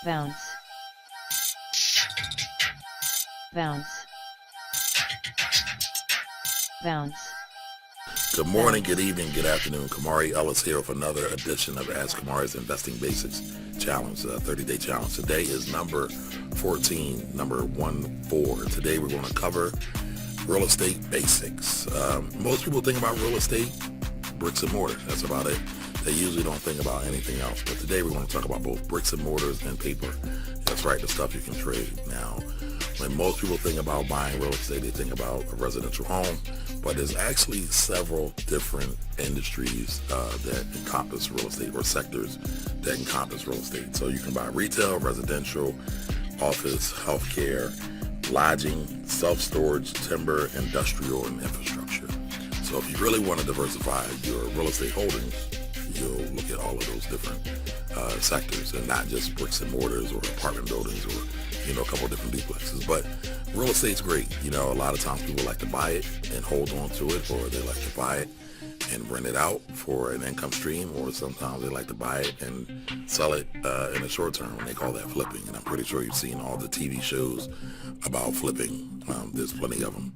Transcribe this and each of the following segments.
bounce, bounce, bounce. Good morning, good evening, good afternoon. Kamari Ellis here with another edition of Ask Kamari's Investing Basics Challenge, 30-day challenge. Today is number 14, number 14. Today we're going to cover real estate basics. Most people think about real estate, bricks and mortar. That's about it. They usually don't think about anything else. But today we're going to talk about both bricks and mortars and paper. That's right, the stuff you can trade. Now, when most people think about buying real estate, they think about a residential home, but there's actually several different industries that encompass real estate, or sectors that encompass real estate. So you can buy retail, residential, office, healthcare, lodging, self-storage, timber, industrial, and infrastructure. So if you really want to diversify your real estate holdings, you'll look at all of those different sectors, and not just bricks and mortars or apartment buildings or a couple of different duplexes. But real estate's great. A lot of times people like to buy it and hold on to it, or they like to buy it and rent it out for an income stream, or sometimes they like to buy it and sell it in the short term, and they call that flipping. And I'm pretty sure you've seen all the TV shows about flipping. There's plenty of them.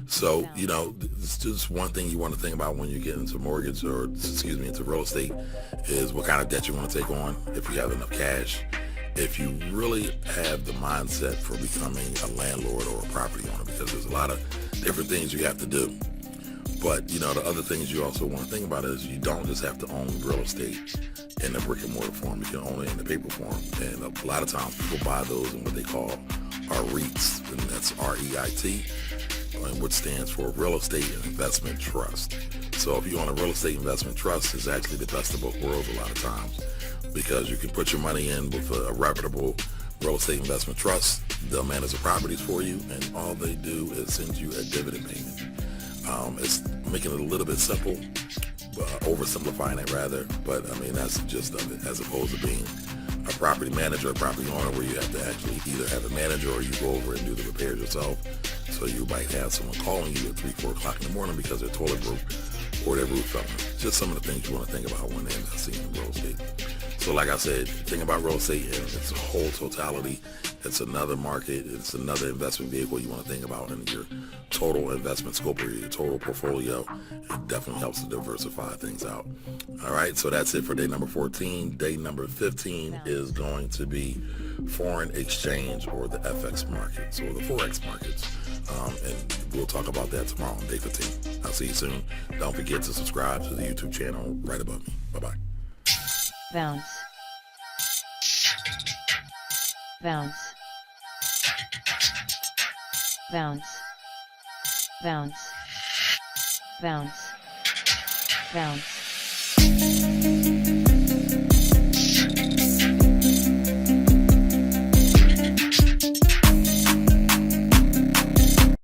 So, it's just one thing you want to think about when you get into mortgage, or into real estate, is what kind of debt you want to take on, if you have enough cash, if you really have the mindset for becoming a landlord or a property owner, because there's a lot of different things you have to do. But, the other things you also want to think about is you don't just have to own real estate in the brick and mortar form. You can own it in the paper form. And a lot of times people buy those in what they call our REITs, and that's REIT, which stands for Real Estate Investment Trust. So if you own a real estate investment trust, it's actually the best of both worlds a lot of times, because you can put your money in with a reputable real estate investment trust. They'll manage the properties for you, and all they do is send you a dividend payment. It's making it a little bit simple, oversimplifying it rather, but that's the gist of it, as opposed to being a property manager or property owner, where you have to actually either have a manager or you go over and do the repairs yourself. So you might have someone calling you at 3, 4 o'clock in the morning because their toilet broke or their roof fell in. Just some of the things you want to think about when they're investing in real estate. So like I said, think about real estate in its whole totality. It's another market. It's another investment vehicle you want to think about in your total investment scope, or your total portfolio. It definitely helps to diversify things out. All right, so that's it for day number 14. Day number 15 is going to be foreign exchange, or the FX markets, or the Forex markets. And we'll talk about that tomorrow on day 15. I'll see you soon. Don't forget to subscribe to the YouTube channel right above me. Bye-bye. Bounce, bounce, bounce, bounce, bounce, bounce.